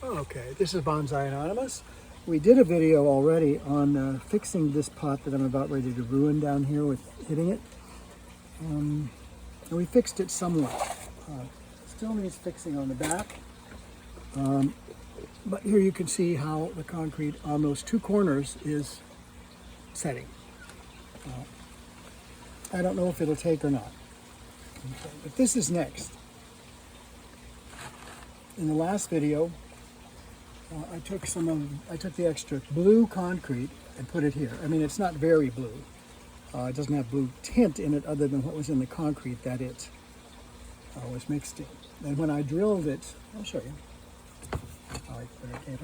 Okay, this is Bonsai Anonymous. We did a video already on fixing this pot that I'm about ready to ruin down here with hitting it. And we fixed it somewhat. Still needs fixing on the back. But here you can see how the concrete on those two corners is setting. I don't know if it'll take or not. Okay, but this is next. In the last video, I took the extra blue concrete and put it here. I mean, it's not very blue. It doesn't have blue tint in it other than what was in the concrete that it was mixed in. And when I drilled it, I'll show you how I put it in.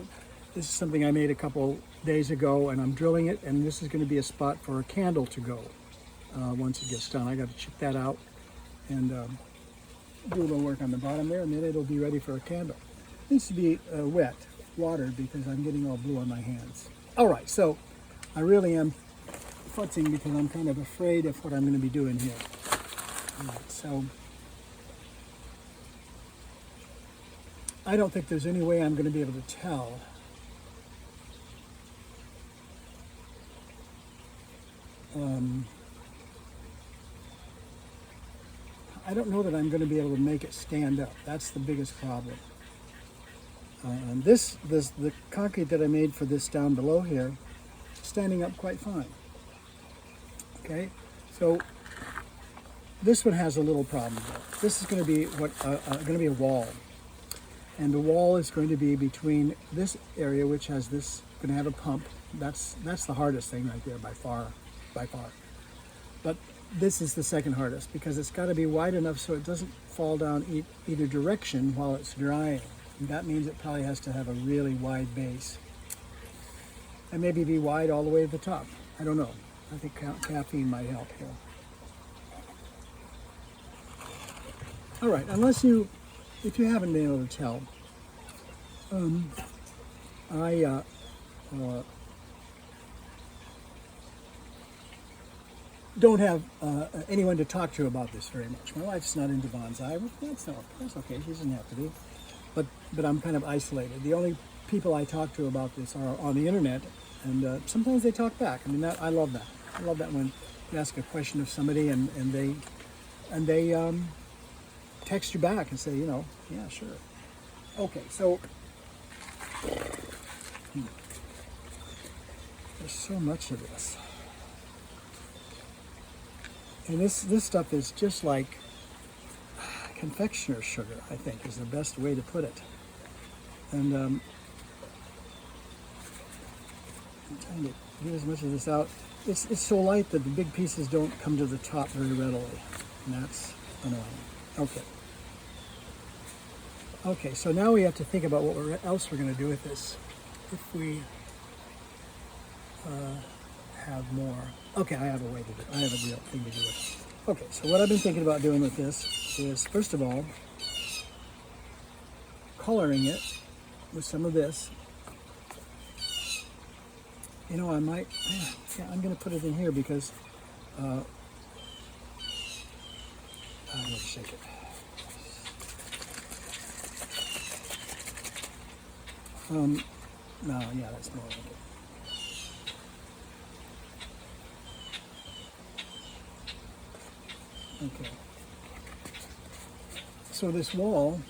This is something I made a couple days ago, and I'm drilling it, and this is going to be a spot for a candle to go once it gets done. I got to chip that out and do a little work on the bottom there, and then it'll be ready for a candle. It needs to be wet, watered, because I'm getting all blue on my hands. All right, so I really am futzing because I'm kind of afraid of what I'm going to be doing here. All right, so I don't think there's any way I'm going to be able to tell I don't know that I'm going to be able to make it stand up. That's the biggest problem. And the concrete that I made for this down below here, standing up quite fine. Okay, so this one has a little problem though. This is going to be a wall, and the wall is going to be between this area, which has this, going to have a pump. That's the hardest thing right there by far. But this is the second hardest because it's got to be wide enough so it doesn't fall down either direction while it's drying. And that means it probably has to have a really wide base. And maybe be wide all the way to the top. I don't know. I think caffeine might help here. All right, if you haven't been able to tell, I don't have anyone to talk to about this very much. My wife's not into bonsai. That's okay. She doesn't have to be. But I'm kind of isolated. The only people I talk to about this are on the internet, and sometimes they talk back. I mean, I love that. I love that when you ask a question of somebody and they text you back and say, yeah, sure. Okay, so there's so much of this. And this stuff is just like confectioner's sugar, I think, is the best way to put it. And I'm trying to get as much of this out. It's so light that the big pieces don't come to the top very readily. And that's annoying. Okay, so now we have to think about what else we're going to do with this. If we have more. Okay, I have a way to do it. I have a real thing to do with it. Okay, so what I've been thinking about doing with this is, first of all, coloring it with some of this. I'm going to put it in here because I'm going to shake it. No, yeah, that's more like it. Okay. So this wall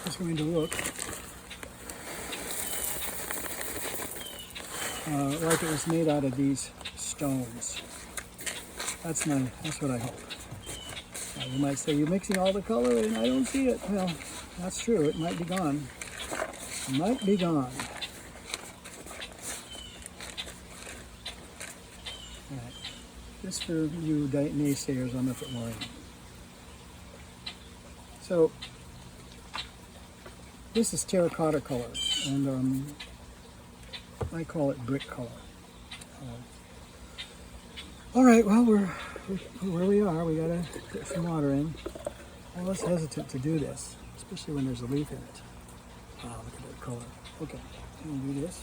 is going to look like it was made out of these stones. That's what I hope. You might say, you're mixing all the color and I don't see it. Well, that's true. It might be gone. It might be gone. All right. Just for you naysayers on the flooring. So this is terracotta color, and I call it brick color. All right, well, we're where we are. We gotta put some water in. I'm less hesitant to do this, especially when there's a leaf in it. Look at that color. Okay, I'm gonna do this.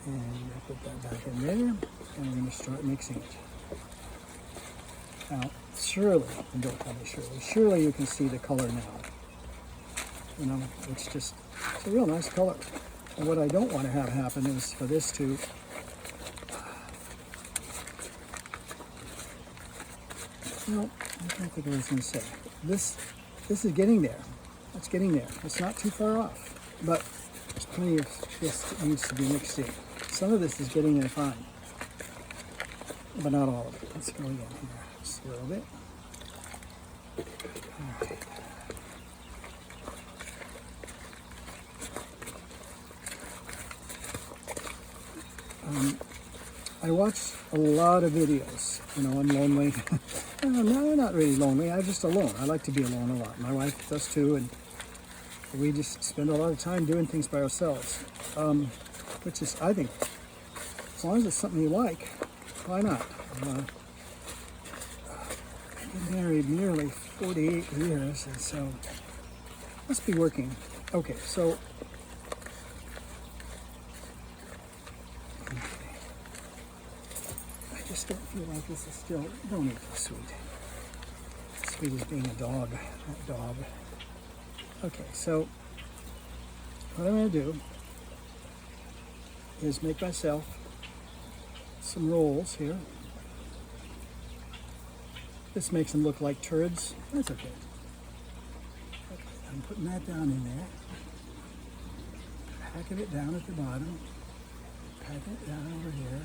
And I put that back in there, and we're going to start mixing it. Now, surely, and don't tell me surely you can see the color now. You know, it's a real nice color. And what I don't want to have happen is for this to no, I can't think of what I was going to say. This is getting there. It's getting there. It's not too far off, but there's plenty of this that needs to be mixed in. Some of this is getting there fine, but not all of it. Let's go again here just a little bit. All right. I watch a lot of videos, you know, I'm lonely. No, not really lonely, I'm just alone. I like to be alone a lot. My wife does too, and we just spend a lot of time doing things by ourselves. Which is, I think, as long as it's something you like, why not? I've been married nearly 48 years, and so must be working. Okay, so I just don't feel like this is still, don't eat the sweet. Sweet as being a dog, not dog. Okay, so what I'm going to do is make myself some rolls here. This makes them look like turds. That's okay. Okay, I'm putting that down in there. Packing it down at the bottom. Packing it down over here.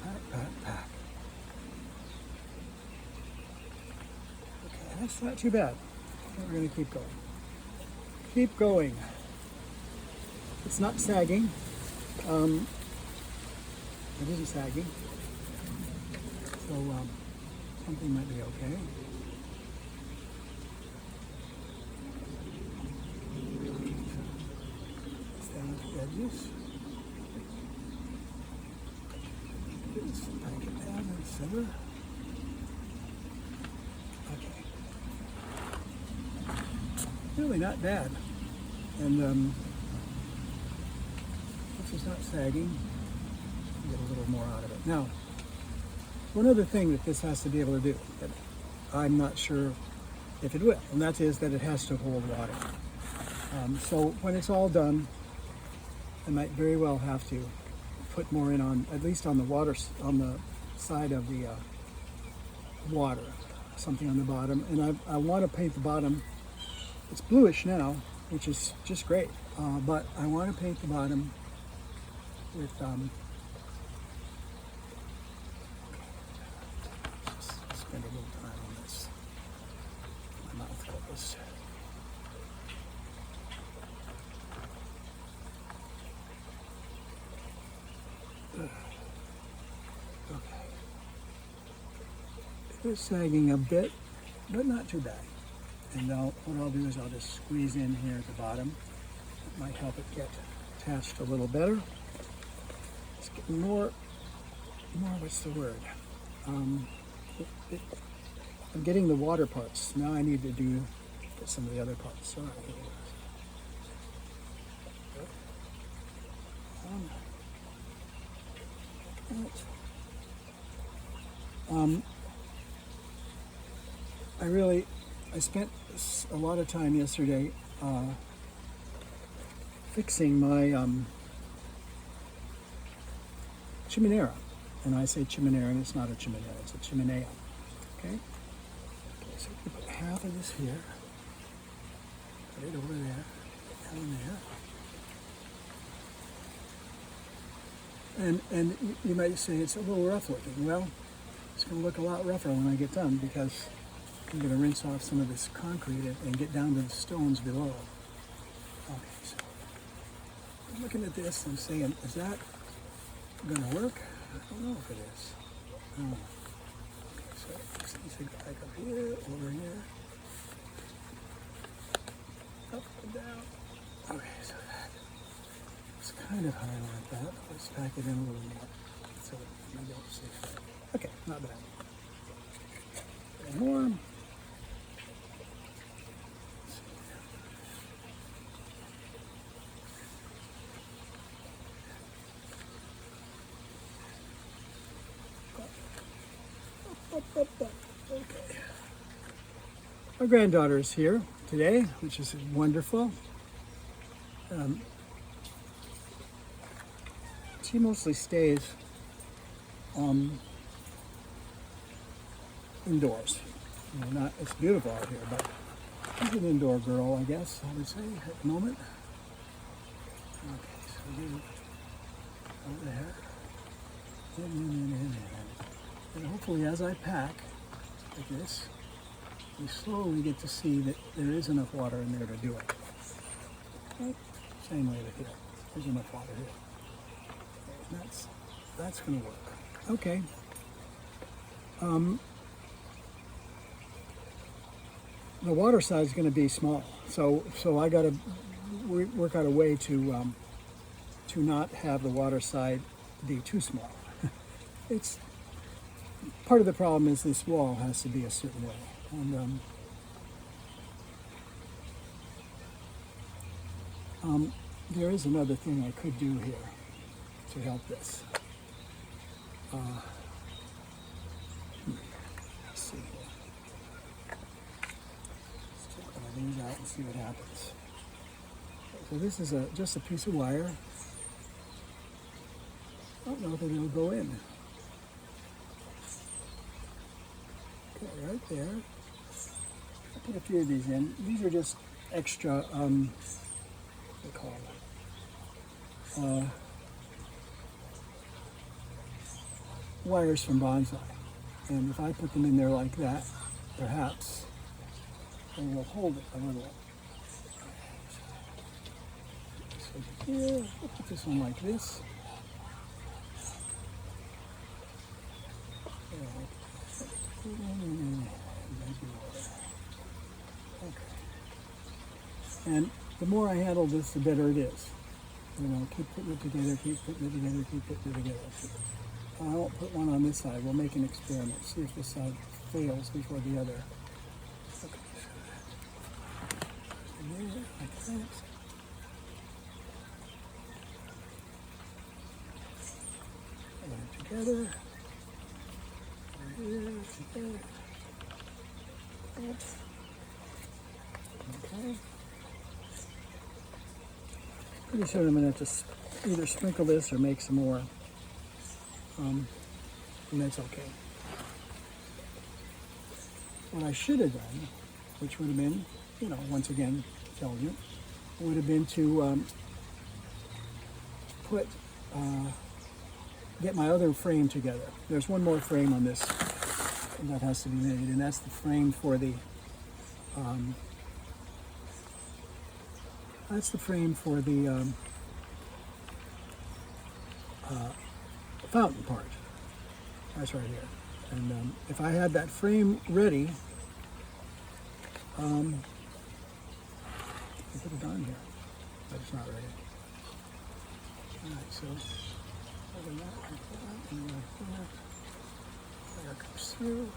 Pack, pack, pack. Okay, that's not too bad. We're going to keep going. Keep going. It's not sagging. It isn't sagging. So something might be okay. It's down at the edges. Just pack it down in the center. Okay. Really not bad. And this is not sagging. Get a little more out of it. Now, one other thing that this has to be able to do that I'm not sure if it will, and that is that it has to hold water. So when it's all done, I might very well have to put more in on, at least on the water, on the side of the water, something on the bottom. And I want to paint the bottom. It's bluish now, which is just great, but I want to paint the bottom with spend a little time on this. My mouth closed. Okay. It is sagging a bit, but not too bad. And now what I'll do is I'll just squeeze in here at the bottom. It might help it get attached a little better. It's getting more, what's the word? I'm getting the water parts. Now I need to get some of the other parts. All right, here we go. I spent a lot of time yesterday fixing my chimenea. And I say chimenea, and it's not a chimenea, it's a chimenea. Okay? So we put half of this here, put it over there, down there. And you might say it's a little rough looking. Well, it's going to look a lot rougher when I get done because I'm going to rinse off some of this concrete and get down to the stones below. Okay, so I'm looking at this and saying, is that going to work? I don't know if it is. Okay, so this needs to go back up here, over here, up and down. Okay, so it's kind of high like that. Let's pack it in a little more. So maybe I'll see. Okay, not bad. And more. Okay. My granddaughter's here. today, which is wonderful. She mostly stays indoors. Not it's beautiful out here, but she's an indoor girl, I guess I would say at the moment. Okay, so we over there. And hopefully, as I pack like this, we slowly get to see that there is enough water in there to do it. Right? Same way with here. There's enough water here. That's going to work. Okay. The water side is going to be small, so I got to work out a way to not have the water side be too small. It's part of the problem is this wall has to be a certain way, and there is another thing I could do here to help this. Let's see here. Let's take one of these out and see what happens. So this is just a piece of wire. I don't know if it'll go in. Okay, right there. I put a few of these in. These are just extra, what do they call them? Wires from bonsai. And if I put them in there like that, perhaps they will hold it a little. So here, I'll put this one like this. Okay. And the more I handle this, the better it is. Keep putting it together, keep putting it together, keep putting it together. I won't put one on this side. We'll make an experiment. See if this side fails before the other. Okay. And there, like that. Put it together. Here, together. Okay. Pretty soon I'm going to have to either sprinkle this or make some more. And that's okay. What I should have done, which would have been, once again, intelligent, would have been to get my other frame together. There's one more frame on this that has to be made, and that's the frame for the fountain part. That's right here. And if I had that frame ready, I put it on here, but it's not ready. All right, so over that, like that, and like that. There it comes through.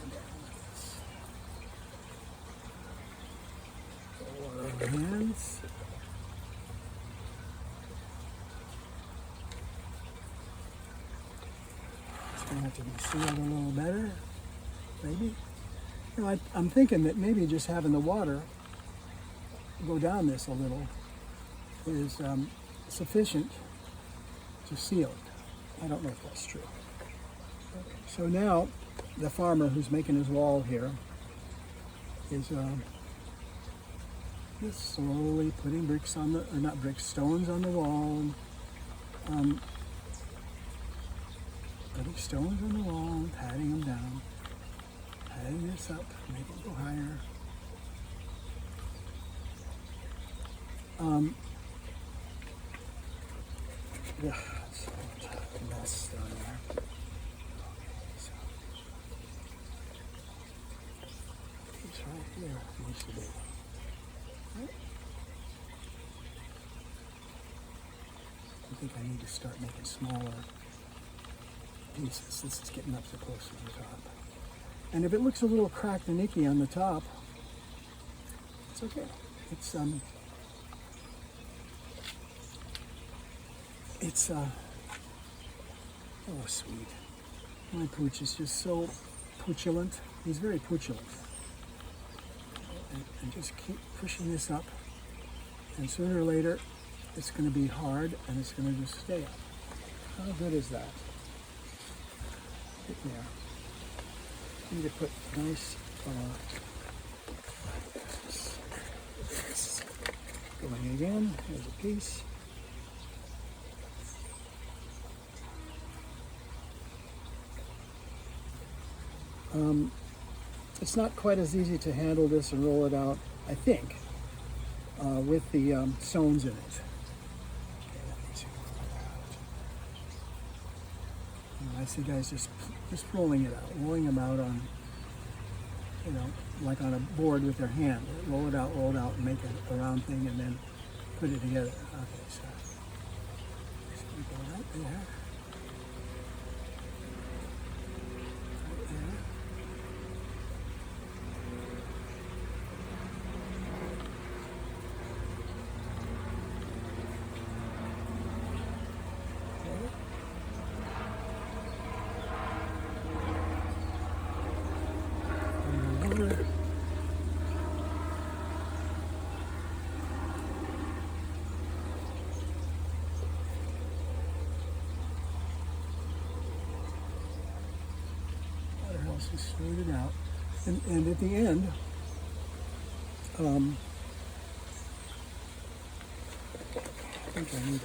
And down like this. Water on the hands. Gonna have to be sealed a little better, maybe. I'm thinking that maybe just having the water go down this a little is sufficient to seal it. I don't know if that's true. Okay. So now the farmer who's making his wall here is just slowly putting stones on the wall. And, putting stones on the wall and patting them down, patting this up, make it go higher. Yeah, it's a mess down there. Okay, so it's right here. It needs to be. Right. I think I need to start making smaller pieces. This is getting up so close to the top. And if it looks a little cracked and icky on the top, it's okay. It's oh sweet. My pooch is just so poochulant. He's very poochulant. and just keep pushing this up. And sooner or later, it's going to be hard and it's going to just stay up. How good is that? Yeah. Need to put nice going again. There's a piece. It's not quite as easy to handle this and roll it out, I think, with the stones in it. Okay, let me see. I see guys just rolling it out, rolling them out on, you know, like on a board with their hand. Roll it out, and make a round thing, and then put it together. Okay, so we go right there. Just smooth it out, and at the end, I think I need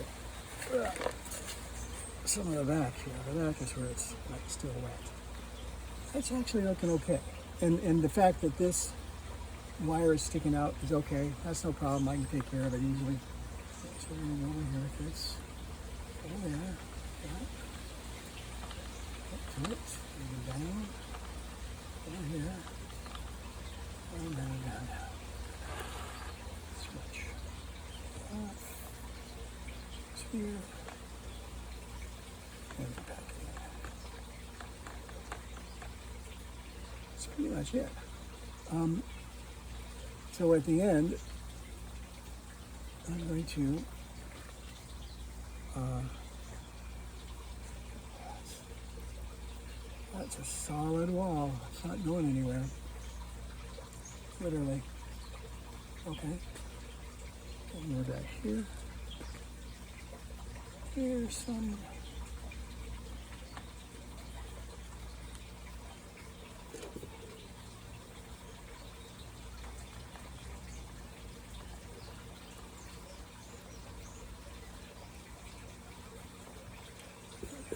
some of the back here. The back is where it's like still wet. That's actually looking okay, and the fact that this wire is sticking out is okay. That's no problem. I can take care of it easily. So we're going to go over here with this. Over there. Up to it. And down. Over here. Down. Switch. Off. Here. And back in. That's pretty much it. So at the end, I'm going to that's a solid wall. It's not going anywhere. Literally. Okay. More back here. Here's some.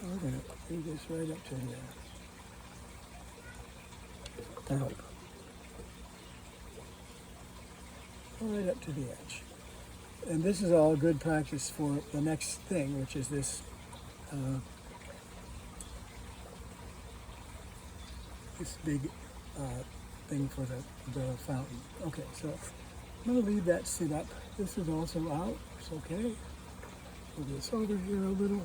We're going to do this right up to here. To help. Right up to the edge. And this is all good practice for the next thing, which is this this big thing for the fountain. Okay, so I'm going to leave that sit up. This is also out. It's okay. Move this over here a little.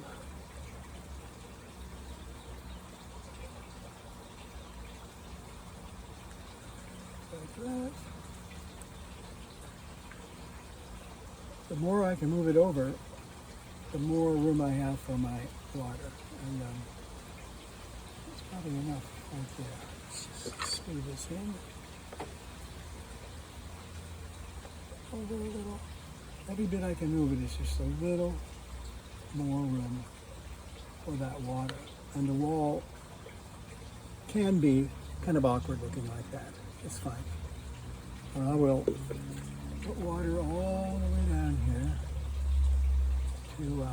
Like that. The more I can move it over, the more room I have for my water. And that's probably enough right there. Let's just smooth this in. Over a little. Every bit I can move it is just a little more room for that water. And the wall can be kind of awkward looking like that. It's fine. I will put water all the way down here to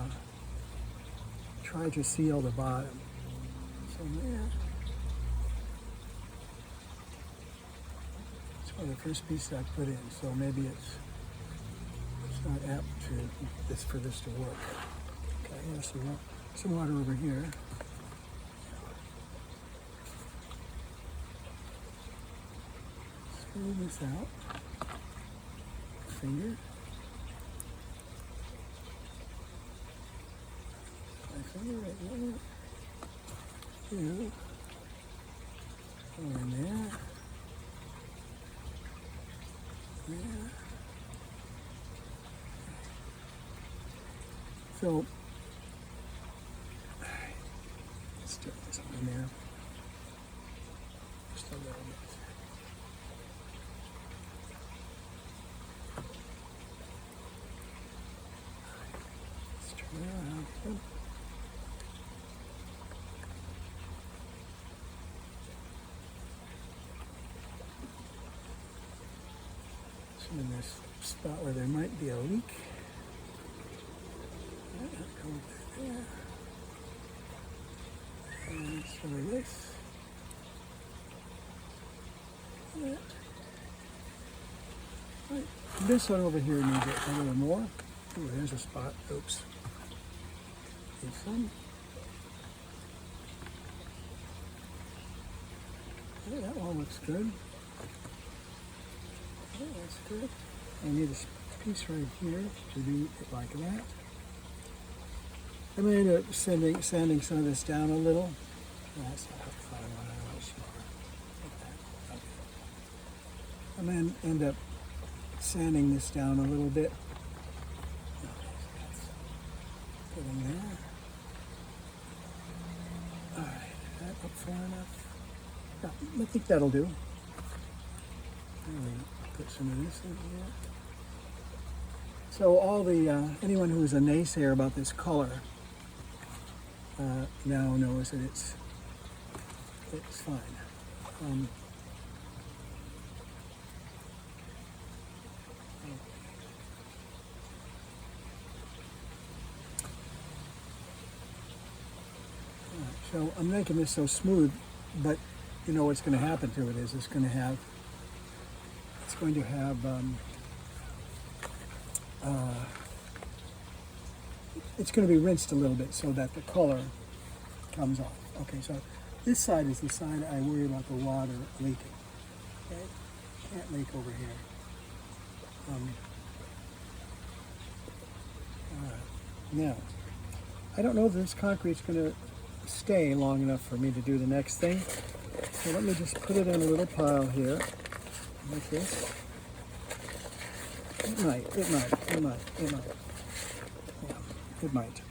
try to seal the bottom. So there. It's one of the first pieces I put in, so maybe it's not apt for this to work. Okay, here's some water over here. Smooth this out. Finger. My finger right there. Two. Go in there. There. So let's do something in there. Just a little bit. Good. So in this spot where there might be a leak. Go there. And some of this. That. Right. This one over here needs a little more. Ooh, there's a spot. Oops. This one. Okay, that one looks good. Okay, that's good. I need this piece right here to do it like that. I'm going to end up sanding some of this down a little. That's not how I want it, a little smaller. Like that. Okay. I'm going to end up sanding this down a little bit. Okay, so that's good in there. All right, is that up far enough? Yeah, I think that'll do. Put some of this in here. So all the anyone who's a naysayer about this color now knows that it's fine. So I'm making this so smooth, but you know what's going to happen to it is it's going to have it's going to be rinsed a little bit so that the color comes off. Okay, so this side is the side I worry about the water leaking. Okay, can't leak over here. Now, I don't know if this concrete's going to stay long enough for me to do the next thing. So let me just put it in a little pile here, like this. It might. Yeah, it might.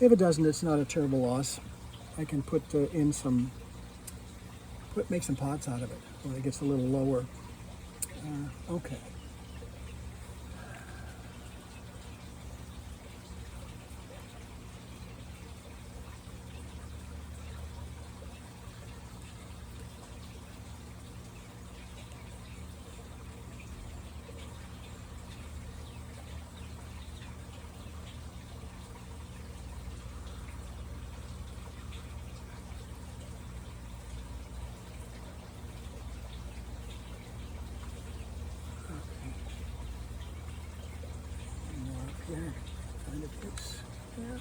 If it doesn't, it's not a terrible loss. I can put in some, make some pots out of it when it gets a little lower. Okay. There, find a piece there.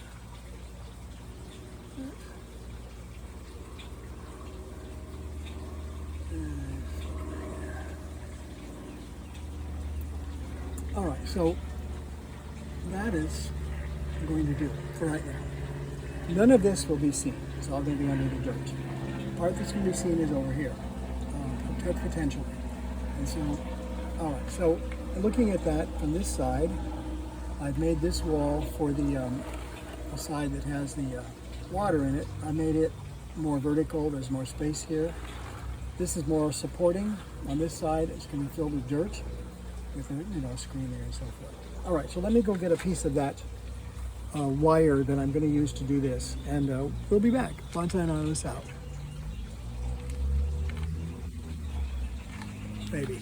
All right, so that is going to do it for right now. None of this will be seen. It's all going to be under the dirt. The part that's going to be seen is over here, potentially. And so, all right, so looking at that from this side, I've made this wall for the side that has the water in it. I made it more vertical. There's more space here. This is more supporting. On this side, it's going to be filled with dirt, with a screen there and so forth. All right, so let me go get a piece of that wire that I'm going to use to do this, and we'll be back. Fontaine on us out. Maybe.